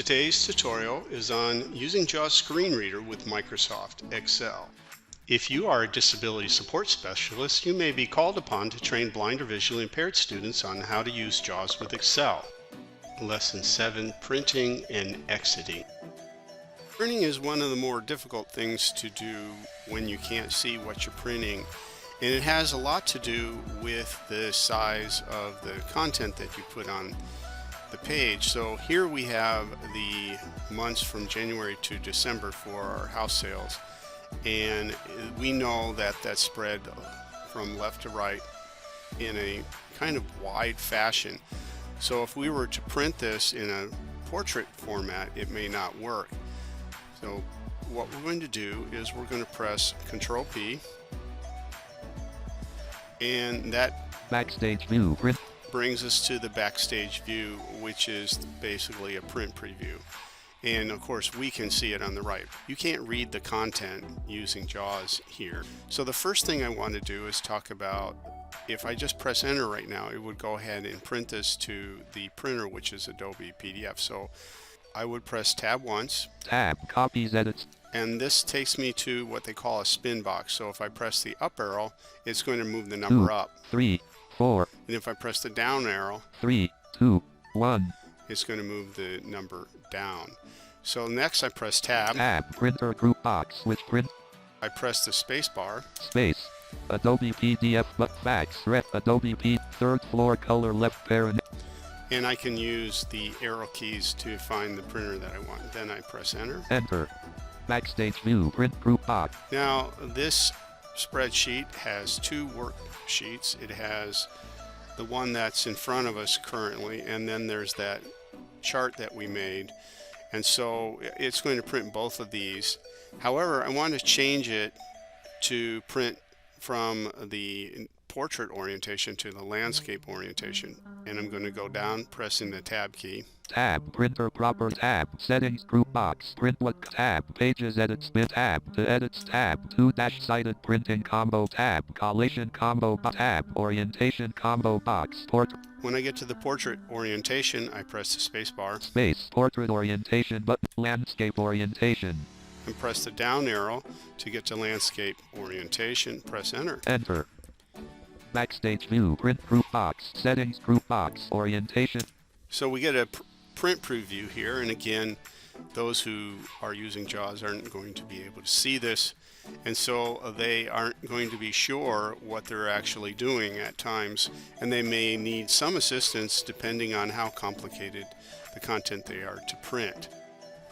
Today's tutorial is on using JAWS Screen Reader with Microsoft Excel. If you are a disability support specialist, you may be called upon to train blind or visually impaired students on how to use JAWS with Excel. Lesson 7, Printing and Exiting. Printing is one of the more difficult things to do when you can't see what you're printing, and it has a lot to do with the size of the content that you put on the page. So here we have the months from January to December for our house sales, and we know that that's spread from left to right in a kind of wide fashion. So if we were to print this in a portrait format, it may not work. So what we're going to do is we're going to press Control P, and that Backstage view print brings us to the backstage view, which is basically a print preview. And of course we can see it on the right. You can't read the content using JAWS here. So the first thing I want to do is talk about, if I just press enter right now, it would go ahead and print this to the printer, which is Adobe PDF. So I would press tab once, tab copies edits, and this takes me to what they call a spin box. So if I press the up arrow, it's going to move the number 2, up. 3, 4, And if I press the down arrow, 3, 2, 1. it's going to move the number down. So next I press tab. Tab printer group box with print. I press the space bar. Space. Adobe PDF but fax ref Adobe P third floor color left parent. And I can use the arrow keys to find the printer that I want. Then I press enter. Enter. Backstage view print group box. Now this spreadsheet has two worksheets. It has the one that's in front of us currently, and then there's that chart that we made. And so it's going to print both of these. However, I want to change it to print from the portrait orientation to the landscape orientation. And I'm going to go down pressing the tab key. Tab printer proper tab settings group box print what tab pages edit spin tab to edits tab 2-sided printing combo tab collation combo tab orientation combo box portrait. When I get to the portrait orientation, I press the space bar. Space portrait orientation button landscape orientation. And press the down arrow to get to landscape orientation. Press enter. Enter. Backstage view print group box settings group box orientation. So we get a print preview here, and again, those who are using JAWS aren't going to be able to see this, and so they aren't going to be sure what they're actually doing at times, and they may need some assistance depending on how complicated the content they are to print.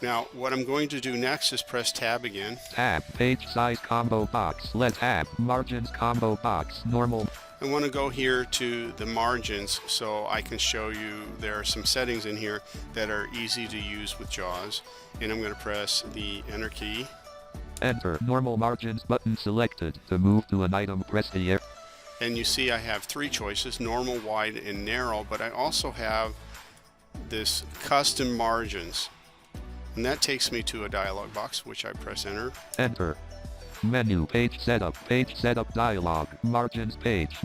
Now what I'm going to do next is press tab again. Tab page size combo box let tab margins combo box normal. I want to go here to the margins so I can show you there are some settings in here that are easy to use with JAWS, and I'm going to press the enter key. Enter. Normal margins button selected. To move to an item, press the arrow. And you see I have three choices: normal, wide, and narrow, but I also have this custom margins, and that takes me to a dialog box, which I press enter. Enter. Menu page setup dialog margins page.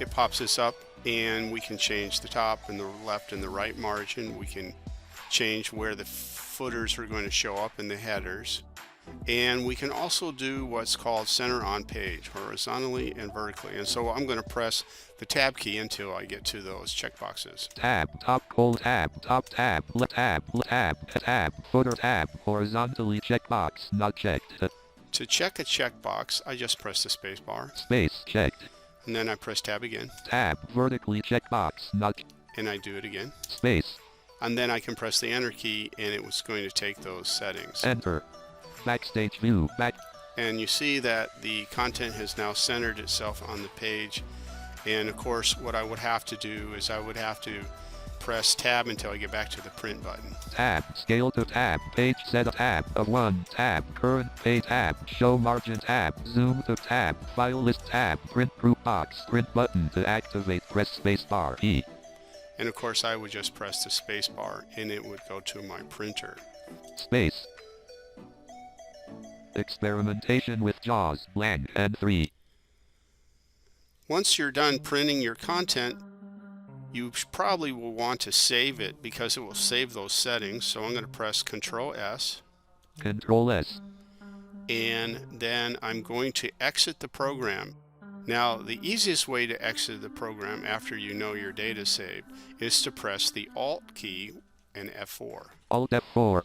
It pops this up, and we can change the top and the left and the right margin. We can change where the footers are going to show up in the headers, and we can also do what's called center on page, horizontally and vertically. And so I'm going to press the tab key until I get to those checkboxes. Tab top top tab left tab footer tab horizontally checkbox not checked. To check a checkbox, I just press the space bar. Space checked. And then I press tab again. Tab vertically checkbox not. And I do it again. Space. And then I can press the enter key, and it was going to take those settings. Enter. Backstage view back. And you see that the content has now centered itself on the page. And of course, what I would have to do is I would have to press tab until I get back to the print button. Tab scale to tab page setup tab of 1 tab current page tab show margin tab zoom to tab file list tab print group box print button to activate press space bar E. And of course I would just press the space bar and it would go to my printer. Space. Experimentation with JAWS blank and 3. Once you're done printing your content, You probably will want to save it because it will save those settings. So I'm going to press Control S. Control S. And then I'm going to exit the program. Now, the easiest way to exit the program after you know your data saved is to press the Alt key and F4. Alt F4.